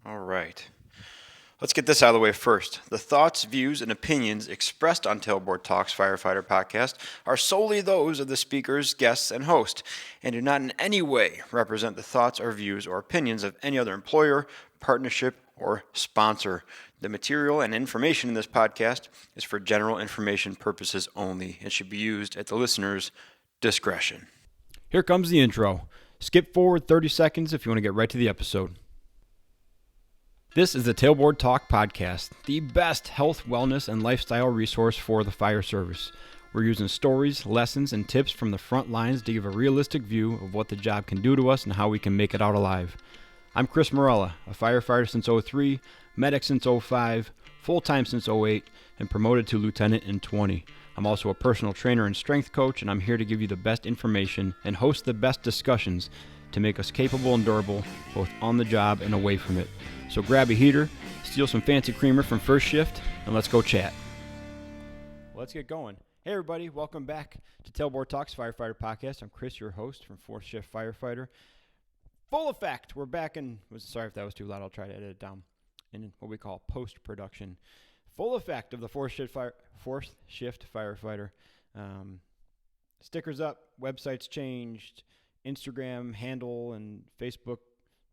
All right. Let's get this out of the way first. The thoughts, views, and opinions expressed on Tailboard Talks Firefighter podcast are solely those of the speakers, guests, and host, and do not in any way represent the thoughts or views or opinions of any other employer, partnership, or sponsor. The material and information in this podcast is for general information purposes only and should be used at the listener's discretion. Here comes the intro. Skip forward 30 seconds if you want to get right to the episode. This is the Tailboard Talk Podcast, the best health, wellness, and lifestyle resource for the fire service. We're using stories, lessons, and tips from the front lines to give a realistic view of what the job can do to us and how we can make it out alive. I'm Chris Morella, a firefighter since 03, medic since 05, full-time since 08, and promoted to lieutenant in 20. I'm also a personal trainer and strength coach, and I'm here to give you the best information and host the best discussions to make us capable and durable, both on the job and away from it. So grab a heater, steal some fancy creamer from First Shift, and let's go chat. Let's get going. Hey everybody, welcome back to Tailboard Talks Firefighter Podcast. I'm Chris, your host from Fourth Shift Firefighter. Full effect, we're back in, sorry if that was too loud, I'll try to edit it down, in what we call post-production. Full effect of the Fourth Shift Firefighter. Stickers up, websites changed, Instagram handle and Facebook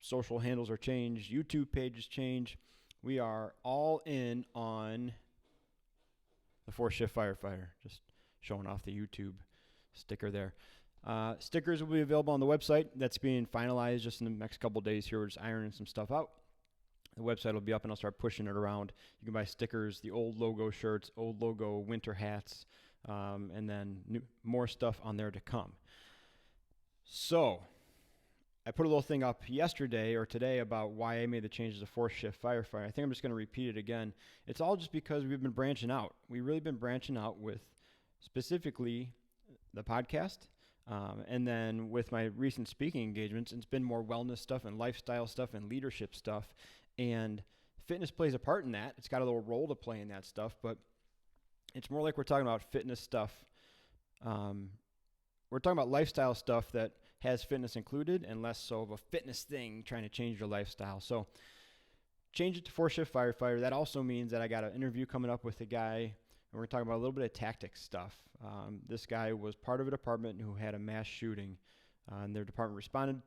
social handles are changed, YouTube pages changed. We are all in on the Fourth Shift Firefighter. Just showing off the YouTube sticker there. Stickers will be available on the website. That's being finalized just in the next couple days here. We're just ironing some stuff out. The website will be up and I'll start pushing it around. You can buy stickers, the old logo shirts, old logo winter hats, and then more stuff on there to come. So, I put a little thing up yesterday or today about why I made the changes to Fourth Shift Firefighter. I think I'm just going to repeat it again. It's all just because we've been branching out. We've really been branching out with specifically the podcast. And then with my recent speaking engagements, it's been more wellness stuff and lifestyle stuff and leadership stuff. And fitness plays a part in that. It's got a little role to play in that stuff, but it's more like we're talking about fitness stuff. We're talking about lifestyle stuff that has fitness included and less so of a fitness thing trying to change your lifestyle. So change it to Fourth Shift Firefighter. That also means that I got an interview coming up with a guy, and we're talking about a little bit of tactics stuff. This guy was part of a department who had a mass shooting, and their department responded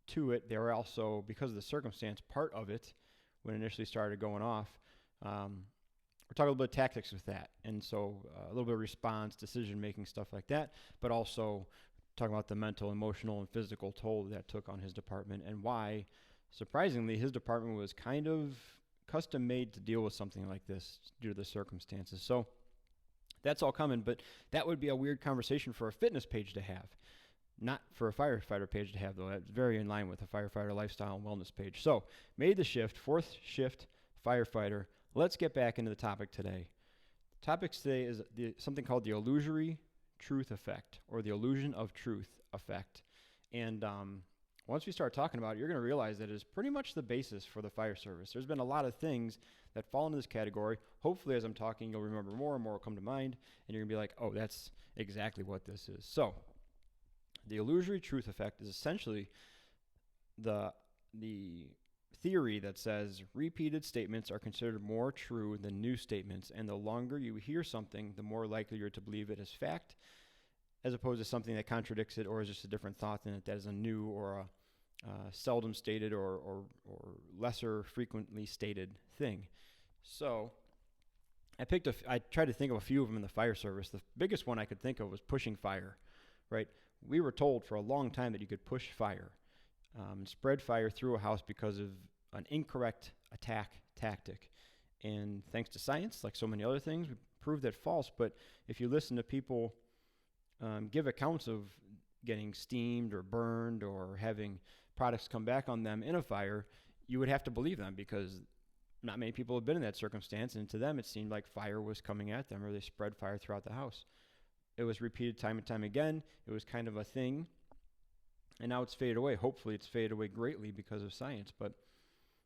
to it. They were also, because of the circumstance, part of it when it initially started going off. We're talking a little bit of tactics with that, and so a little bit of response, decision-making, stuff like that, but also talking about the mental, emotional, and physical toll that took on his department and why, surprisingly, his department was kind of custom-made to deal with something like this due to the circumstances. So that's all coming, but that would be a weird conversation for a fitness page to have, not for a firefighter page to have, though. That's very in line with a firefighter lifestyle and wellness page. So made the shift, Fourth Shift Firefighter. Let's get back into the topic today. The topic today is something called the illusory truth effect, or the illusion of truth effect. And once we start talking about it, you're going to realize that it is pretty much the basis for the fire service. There's been a lot of things that fall into this category. Hopefully, as I'm talking, you'll remember more and more will come to mind, and you're going to be like, oh, that's exactly what this is. So the illusory truth effect is essentially the theory that says repeated statements are considered more true than new statements, and the longer you hear something, the more likely you're to believe it as fact, as opposed to something that contradicts it or is just a different thought than it that is a new or a seldom stated or lesser frequently stated thing. So I tried to think of a few of them in the fire service. The biggest one I could think of was pushing fire, right? We were told for a long time that you could push fire and spread fire through a house because of an incorrect attack tactic. And thanks to science, like so many other things, we proved that false. But if you listen to people give accounts of getting steamed or burned or having products come back on them in a fire, you would have to believe them because not many people have been in that circumstance. And to them, it seemed like fire was coming at them or they spread fire throughout the house. It was repeated time and time again. It was kind of a thing. And now it's faded away. Hopefully it's faded away greatly because of science. But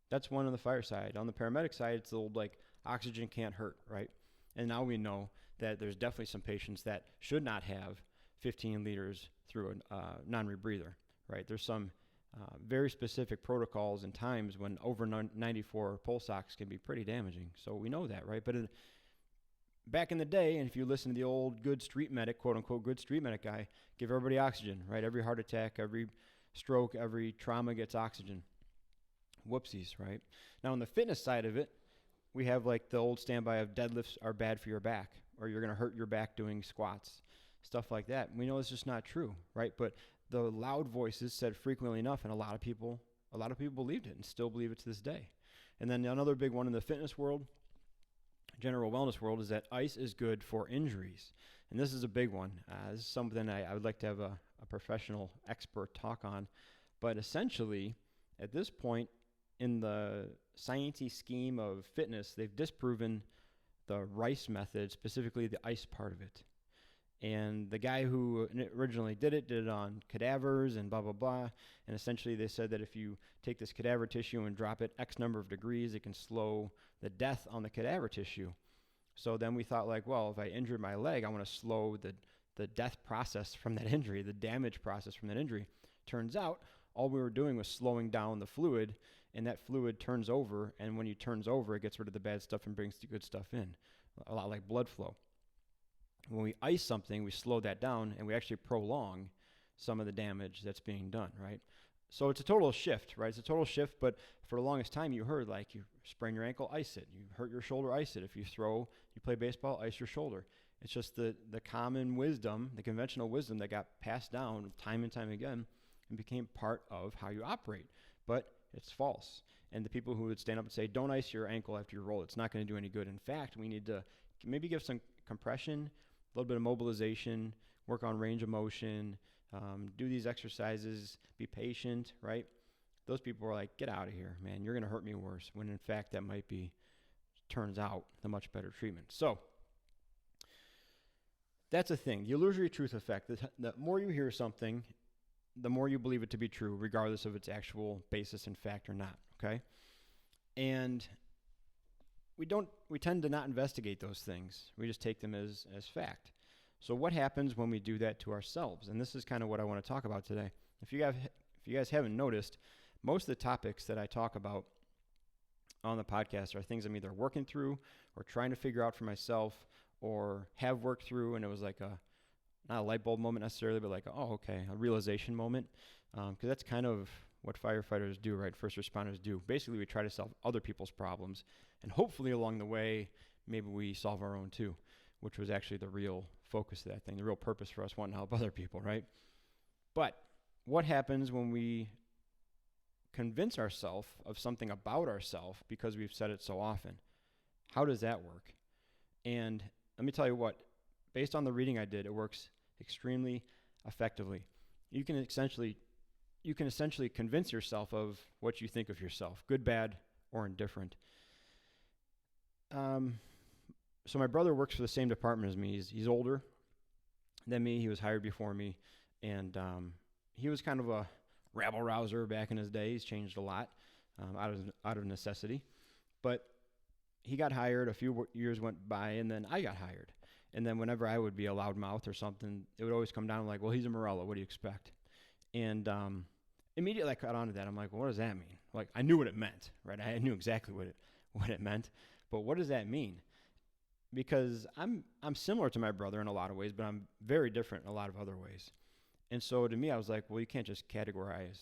that's one on the fire side. On the paramedic side, it's the old like oxygen can't hurt, right? And now we know that there's definitely some patients that should not have 15 liters through a non-rebreather, right? There's some very specific protocols and times when over 94 pulse ox can be pretty damaging. So we know that, right? But back in the day, and if you listen to the old good street medic, quote unquote, good street medic guy, give everybody oxygen, right? Every heart attack, every stroke, every trauma gets oxygen. Whoopsies, right? Now, on the fitness side of it, we have like the old standby of deadlifts are bad for your back, or you're going to hurt your back doing squats, stuff like that. We know it's just not true, right? But the loud voices said frequently enough, and a lot of people believed it and still believe it to this day. And then another big one in the fitness world, general wellness world, is that ice is good for injuries. And this is a big one. This is something I would like to have a professional expert talk on. But essentially, at this point in the sciencey scheme of fitness, they've disproven the RICE method, specifically the ice part of it. And the guy who originally did it on cadavers and blah, blah, blah. And essentially they said that if you take this cadaver tissue and drop it X number of degrees, it can slow the death on the cadaver tissue. So then we thought like, well, if I injured my leg, I want to slow the death process from that injury, the damage process from that injury. Turns out all we were doing was slowing down the fluid, and that fluid turns over. And when it turns over, it gets rid of the bad stuff and brings the good stuff in, a lot like blood flow. When we ice something, we slow that down, and we actually prolong some of the damage that's being done, right? So it's a total shift, right? It's a total shift, but for the longest time you heard, like, you sprain your ankle, ice it. You hurt your shoulder, ice it. If you play baseball, ice your shoulder. It's just the common wisdom, the conventional wisdom that got passed down time and time again and became part of how you operate. But it's false. And the people who would stand up and say, don't ice your ankle after you roll, it's not going to do any good. In fact, we need to maybe give some compression, a little bit of mobilization, work on range of motion, do these exercises, be patient, right? Those people are like, get out of here, man. You're going to hurt me worse, when in fact that might be, turns out, the much better treatment. So that's a thing. The illusory truth effect. The more you hear something, the more you believe it to be true, regardless of its actual basis in fact or not, okay? And we tend to not investigate those things. We just take them as fact. So what happens when we do that to ourselves? And this is kind of what I want to talk about today. If you guys haven't noticed, most of the topics that I talk about on the podcast are things I'm either working through or trying to figure out for myself or have worked through, and it was like not a light bulb moment necessarily, but like, oh, okay, a realization moment. Because that's kind of what firefighters do, right? First responders do. Basically, we try to solve other people's problems, and hopefully along the way, maybe we solve our own too, which was actually the real focus of that thing, the real purpose for us wanting to help other people, right? But what happens when we convince ourselves of something about ourselves because we've said it so often? How does that work? And let me tell you what, based on the reading I did, it works extremely effectively. You can essentially convince yourself of what you think of yourself, good, bad, or indifferent. So my brother works for the same department as me. He's older than me. He was hired before me, and he was kind of a rabble-rouser back in his day. He's changed a lot out of necessity. But he got hired, a few years went by, and then I got hired. And then whenever I would be a loudmouth or something, it would always come down like, well, he's a Morella. What do you expect? And immediately I caught on to that. I'm like, well, what does that mean? Like, I knew what it meant, right? I knew exactly what it meant. But what does that mean? Because I'm similar to my brother in a lot of ways, but I'm very different in a lot of other ways. And so to me, I was like, well, you can't just categorize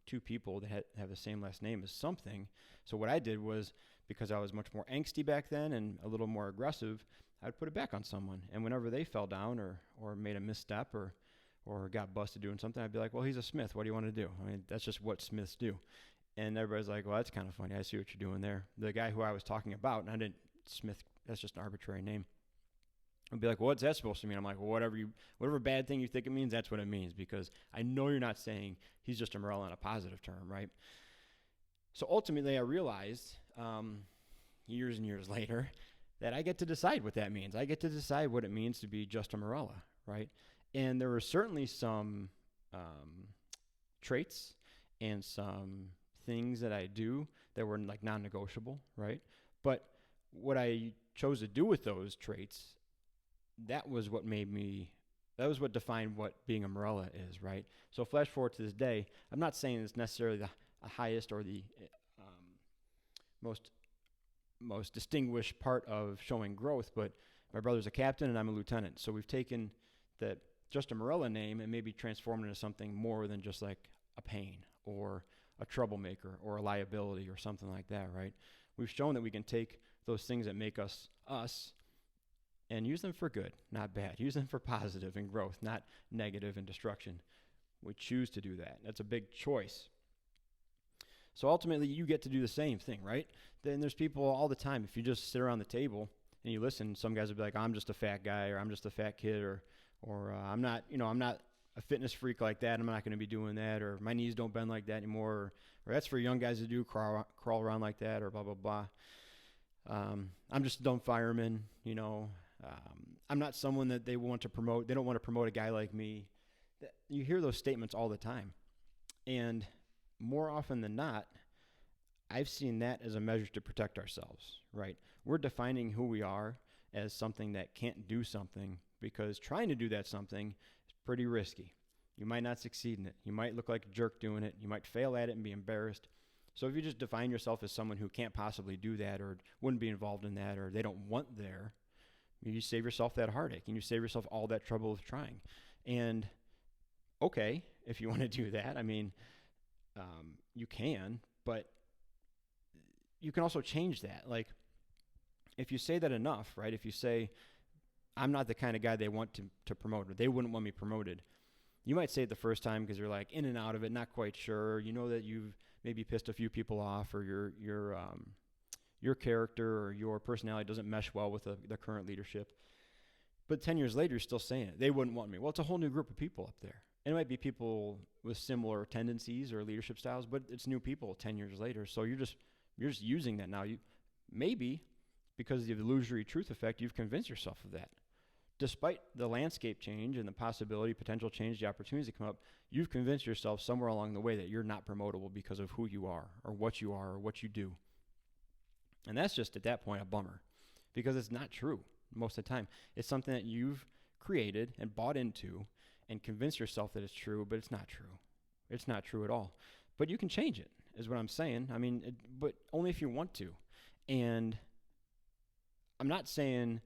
two people that have the same last name as something. So what I did was, because I was much more angsty back then and a little more aggressive, I'd put it back on someone. And whenever they fell down or made a misstep or got busted doing something, I'd be like, well, he's a Smith. What do you want to do? I mean, that's just what Smiths do. And everybody's like, well, that's kind of funny. I see what you're doing there. The guy who I was talking about, and Smith, that's just an arbitrary name. I'd be like, well, what's that supposed to mean? I'm like, well, whatever bad thing you think it means, that's what it means, because I know you're not saying he's just a Morella in a positive term, right? So ultimately, I realized years and years later that I get to decide what that means. I get to decide what it means to be just a Morella, right? And there were certainly some traits and some things that I do that were like non-negotiable, right? But what I chose to do with those traits, that was what made me That was what defined what being a Morella is, right? So flash forward to this day. I'm not saying it's necessarily the highest or the um, most most distinguished part of showing growth, but my brother's a captain and I'm a lieutenant. So we've taken that just a Morella name and maybe transformed it into something more than just like a pain or a troublemaker or a liability or something like that, right? We've shown that we can take those things that make us us and use them for good, not bad. Use them for positive and growth, not negative and destruction. We choose to do that. That's a big choice. So ultimately, you get to do the same thing, right? Then there's people all the time. If you just sit around the table and you listen, some guys will be like, "I'm just a fat guy," or "I'm just a fat kid," or "I'm not, I'm not a fitness freak like that. I'm not going to be doing that," or "My knees don't bend like that anymore," or "That's for young guys to do, crawl around like that," or blah blah blah. I'm just a dumb fireman, I'm not someone that they want to promote. They don't want to promote a guy like me. You hear those statements all the time, and more often than not, I've seen that as a measure to protect ourselves, right? We're defining who we are as something that can't do something because trying to do that something is pretty risky. You might not succeed in it. You might look like a jerk doing it. You might fail at it and be embarrassed. So if you just define yourself as someone who can't possibly do that or wouldn't be involved in that or they don't want there, you save yourself that heartache and you save yourself all that trouble of trying. And okay, if you want to do that, you can, but you can also change that. Like, if you say that enough, right? If you say, I'm not the kind of guy they want to promote, or they wouldn't want me promoted, you might say it the first time because you're like in and out of it, not quite sure. You know that you've maybe pissed a few people off, or your character or your personality doesn't mesh well with the current leadership. But 10 years later, you're still saying it. They wouldn't want me. Well, it's a whole new group of people up there. And it might be people with similar tendencies or leadership styles, but it's new people 10 years later. So you're just using that now. You maybe because of the illusory truth effect, you've convinced yourself of that. Despite the landscape change and the possibility, potential change, the opportunities that come up, you've convinced yourself somewhere along the way that you're not promotable because of who you are or what you do. And that's just at that point a bummer because it's not true most of the time. It's something that you've created and bought into and convince yourself that it's true, but it's not true. It's not true at all. But you can change it, is what I'm saying. But only if you want to. And I'm not saying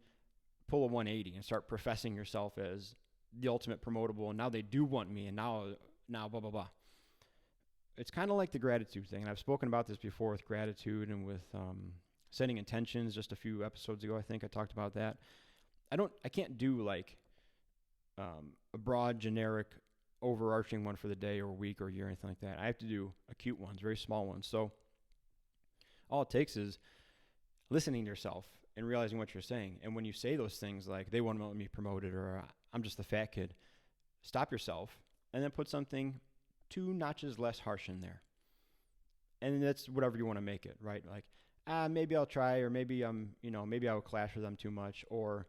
pull a 180 and start professing yourself as the ultimate promotable, and now they do want me, and now blah, blah, blah. It's kind of like the gratitude thing, and I've spoken about this before with gratitude and with setting intentions. Just a few episodes ago, I think I talked about that. I can't do like a broad, generic, overarching one for the day or week or year or anything like that. I have to do acute ones, very small ones. So all it takes is listening to yourself and realizing what you're saying. And when you say those things like they won't let me promoted or I'm just a fat kid, stop yourself and then put something 2 notches less harsh in there. And that's whatever you want to make it, right? Like, maybe I'll try, or maybe maybe I'll clash with them too much, or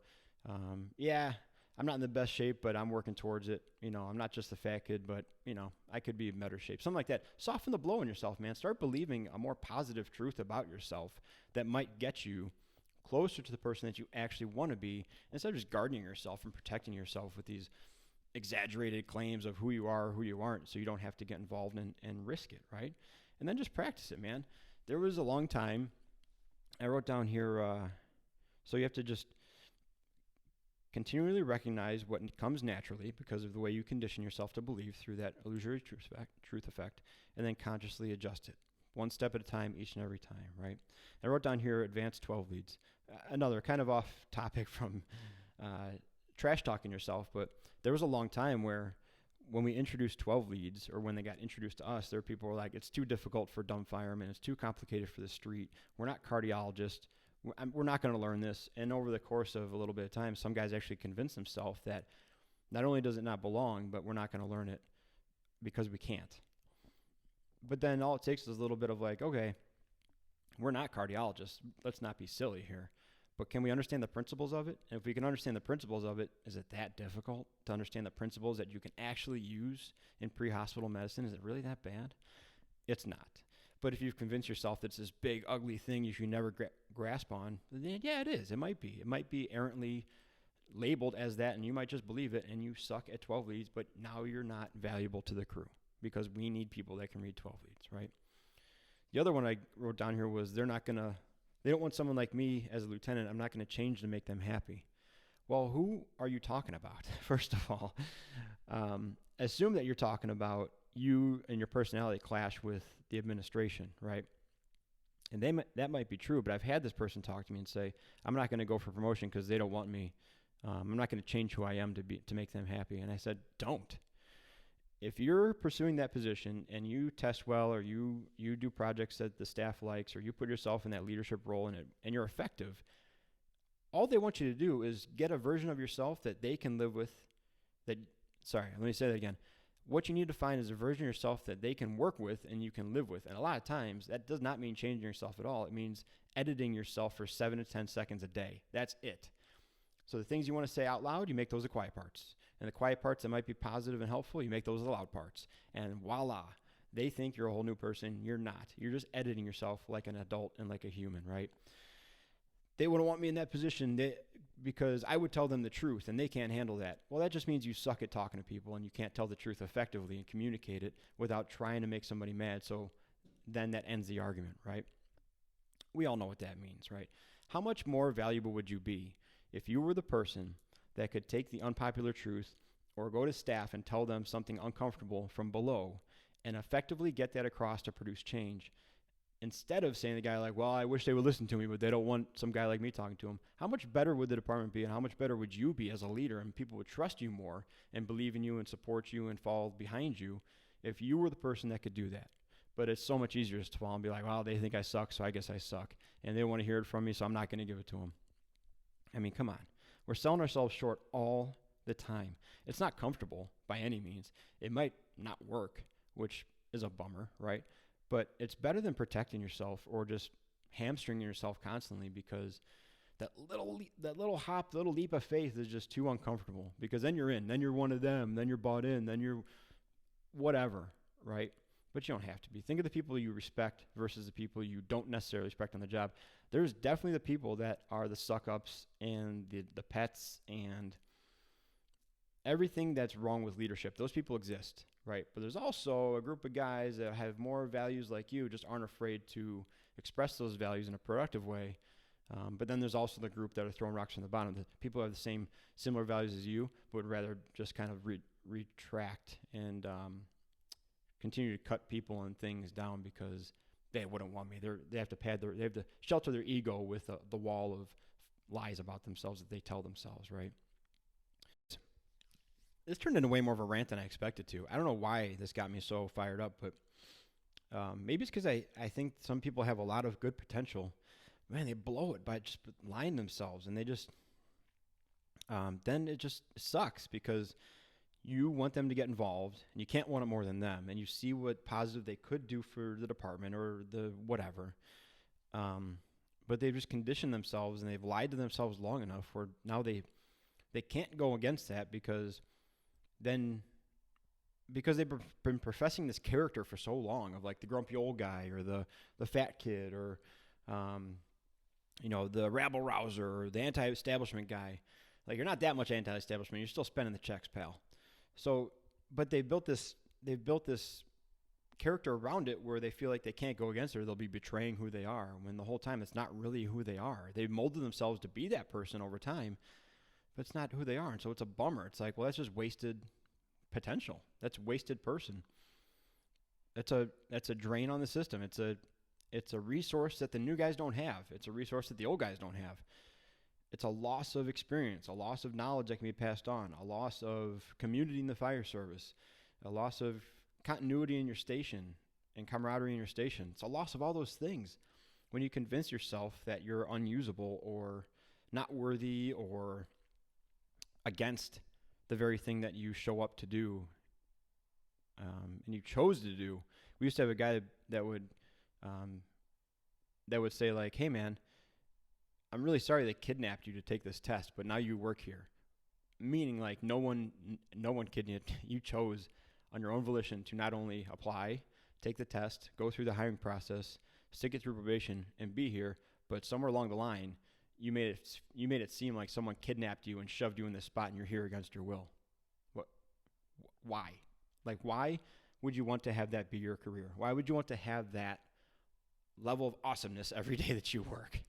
I'm not in the best shape, but I'm working towards it. I'm not just a fat kid, but I could be in better shape. Something like that. Soften the blow on yourself, man. Start believing a more positive truth about yourself that might get you closer to the person that you actually want to be, instead of just guarding yourself and protecting yourself with these exaggerated claims of who you are or who you aren't, so you don't have to get involved and risk it, right? And then just practice it, man. There was a long time, I wrote down here, so you have to just continually recognize what comes naturally because of the way you condition yourself to believe through that illusory truth effect, and then consciously adjust it, one step at a time, each and every time, right? I wrote down here advanced 12 leads. Another kind of off topic from trash talking yourself, but there was a long time where when we introduced 12 leads, or when they got introduced to us, there were people who were like, it's too difficult for dumb firemen, it's too complicated for the street, we're not cardiologists, we're not going to learn this. And over the course of a little bit of time, some guys actually convinced themselves that not only does it not belong, but we're not going to learn it because we can't. But then all it takes is a little bit of like, okay, we're not cardiologists, let's not be silly here. But can we understand the principles of it? And if we can understand the principles of it, is it that difficult to understand the principles that you can actually use in pre-hospital medicine? Is it really that bad? It's not. But if you've convinced yourself that it's this big, ugly thing you should never grasp on, then yeah, it is. It might be. It might be errantly labeled as that, and you might just believe it, and you suck at 12 leads, but now you're not valuable to the crew because we need people that can read 12 leads, right? The other one I wrote down here was they don't want someone like me as a lieutenant. I'm not going to change to make them happy. Well, who are you talking about? First of all, assume that you're talking about you and your personality clash with the administration, right? And that might be true, but I've had this person talk to me and say, I'm not going to go for promotion because they don't want me. I'm not going to change who I am to make them happy. And I said, don't. If you're pursuing that position and you test well, or you do projects that the staff likes, or you put yourself in that leadership role and you're effective, all they want you to do is get a version of yourself that they can live with. Let me say that again. What you need to find is a version of yourself that they can work with and you can live with. And a lot of times that does not mean changing yourself at all. It means editing yourself for 7 to 10 seconds a day. That's it. So the things you want to say out loud, you make those the quiet parts. And the quiet parts that might be positive and helpful, you make those the loud parts. And voila, they think you're a whole new person. You're not. You're just editing yourself like an adult and like a human, right? They wouldn't want me in that position because I would tell them the truth, and they can't handle that. Well, that just means you suck at talking to people, and you can't tell the truth effectively and communicate it without trying to make somebody mad. So then that ends the argument, right? We all know what that means, right? How much more valuable would you be if you were the person that could take the unpopular truth or go to staff and tell them something uncomfortable from below and effectively get that across to produce change, instead of saying to the guy like, well, I wish they would listen to me, but they don't want some guy like me talking to them? How much better would the department be, and how much better would you be as a leader, and people would trust you more and believe in you and support you and fall behind you if you were the person that could do that? But it's so much easier just to fall and be like, well, they think I suck, so I guess I suck. And they don't want to hear it from me, so I'm not going to give it to them. I mean, come on. We're selling ourselves short all the time. It's not comfortable by any means. It might not work, which is a bummer, right? But it's better than protecting yourself or just hamstringing yourself constantly, because that little leap of faith is just too uncomfortable, because then you're in, then you're one of them, then you're bought in, then you're whatever, right? But you don't have to be. Think of the people you respect versus the people you don't necessarily respect on the job. There's definitely the people that are the suck-ups and the pets and everything that's wrong with leadership. Those people exist, right? But there's also a group of guys that have more values like you, just aren't afraid to express those values in a productive way. But then there's also the group that are throwing rocks from the bottom. The people who have the similar values as you, but would rather just kind of retract and continue to cut people and things down because they wouldn't want me. They have to shelter their ego with the wall of lies about themselves that they tell themselves, right? This turned into way more of a rant than I expected to. I don't know why this got me so fired up, but maybe it's because I think some people have a lot of good potential. Man, they blow it by just lying themselves, and they just then it just sucks because you want them to get involved, and you can't want it more than them, and you see what positive they could do for the department or the whatever. But they've just conditioned themselves, and they've lied to themselves long enough where now they can't go against that because they've been professing this character for so long of like the grumpy old guy or the fat kid or the rabble rouser or the anti-establishment guy. Like, you're not that much anti-establishment. You're still spending the checks, pal. So, but they've built this character around it where they feel like they can't go against it or they'll be betraying who they are, when the whole time it's not really who they are. They've molded themselves to be that person over time, but it's not who they are. And so it's a bummer. It's like, well, that's just wasted potential. That's wasted person. That's a drain on the system. It's a resource that the new guys don't have. It's a resource that the old guys don't have. It's a loss of experience, a loss of knowledge that can be passed on, a loss of community in the fire service, a loss of continuity in your station and camaraderie in your station. It's a loss of all those things when you convince yourself that you're unusable or not worthy or against the very thing that you show up to do and you chose to do. We used to have a guy that would say like, hey man, I'm really sorry they kidnapped you to take this test, but now you work here. Meaning like no one kidnapped you. You chose on your own volition to not only apply, take the test, go through the hiring process, stick it through probation, and be here, but somewhere along the line, you made it seem like someone kidnapped you and shoved you in this spot and you're here against your will. What? Why? Like, why would you want to have that be your career? Why would you want to have that level of awesomeness every day that you work?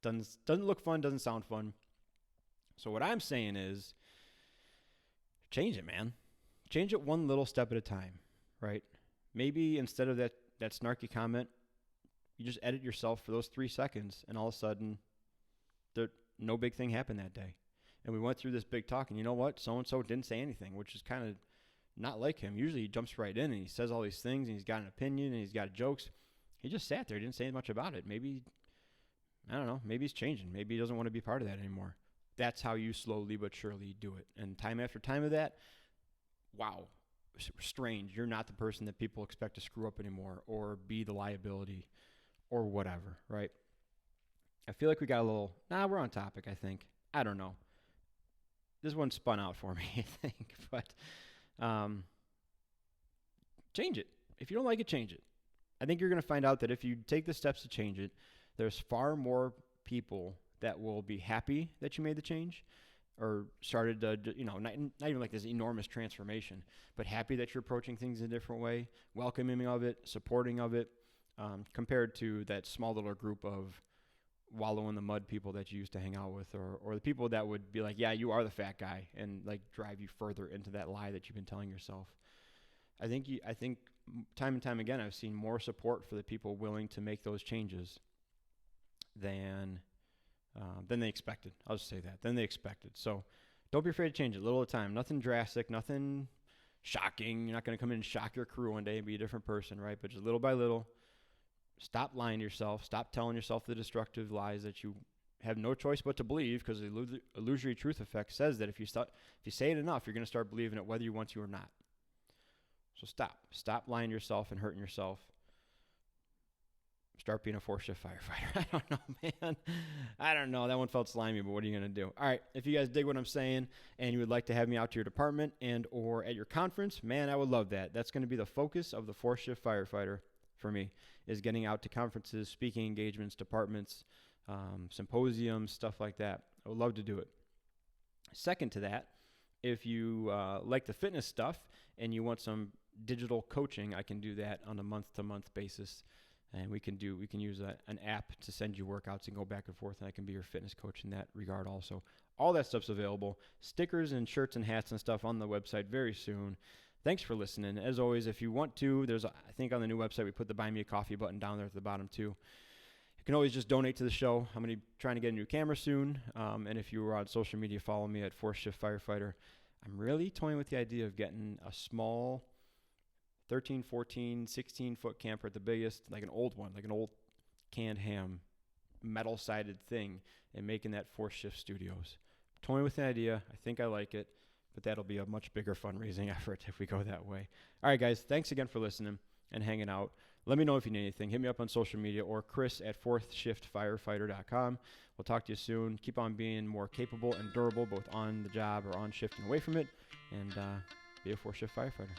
Doesn't look fun, doesn't sound fun. So what I'm saying is, change it, man. Change it one little step at a time, right? Maybe instead of that snarky comment, you just edit yourself for those 3 seconds, and all of a sudden, no big thing happened that day. And we went through this big talk, and you know what? So-and-so didn't say anything, which is kind of not like him. Usually he jumps right in, and he says all these things, and he's got an opinion, and he's got jokes. He just sat there, didn't say much about it. Maybe, I don't know, maybe he's changing. Maybe he doesn't want to be part of that anymore. That's how you slowly but surely do it. And time after time of that, wow, strange. You're not the person that people expect to screw up anymore or be the liability or whatever, right? I feel like we got a little, we're on topic, I think. I don't know. This one spun out for me, I think. But change it. If you don't like it, change it. I think you're going to find out that if you take the steps to change it, there's far more people that will be happy that you made the change or started to, not even like this enormous transformation, but happy that you're approaching things in a different way, welcoming of it, supporting of it, compared to that small little group of wallow in the mud people that you used to hang out with, or the people that would be like, yeah, you are the fat guy, and like drive you further into that lie that you've been telling yourself. I think time and time again, I've seen more support for the people willing to make those changes than they expected. I'll just say that. Than they expected. So don't be afraid to change it, little at a time. Nothing drastic, nothing shocking. You're not going to come in and shock your crew one day and be a different person, right? But just little by little, stop lying to yourself. Stop telling yourself the destructive lies that you have no choice but to believe, because the illusory truth effect says that if you say it enough, you're going to start believing it whether you want to or not. So stop lying to yourself and hurting yourself. Start being a 4-shift firefighter. I don't know, man. I don't know. That one felt slimy, but what are you going to do? All right. If you guys dig what I'm saying and you would like to have me out to your department and or at your conference, man, I would love that. That's going to be the focus of the 4-shift firefighter for me, is getting out to conferences, speaking engagements, departments, symposiums, stuff like that. I would love to do it. Second to that, if you like the fitness stuff and you want some digital coaching, I can do that on a month-to-month basis. And we can use an app to send you workouts and go back and forth, and I can be your fitness coach in that regard also. All that stuff's available. Stickers and shirts and hats and stuff on the website very soon. Thanks for listening. As always, if you want to, I think on the new website we put the Buy Me a Coffee button down there at the bottom too. You can always just donate to the show. I'm going to be trying to get a new camera soon. And if you were on social media, follow me at 4-shift firefighter. I'm really toying with the idea of getting a small 13, 14, 16-foot camper at the biggest, like an old one, like an old canned ham, metal-sided thing, and making that 4-shift studios. Toying with the idea. I think I like it, but that'll be a much bigger fundraising effort if we go that way. All right, guys, thanks again for listening and hanging out. Let me know if you need anything. Hit me up on social media or Chris at 4thshiftfirefighter.com. We'll talk to you soon. Keep on being more capable and durable, both on the job or on shift and away from it, and be a 4-shift firefighter.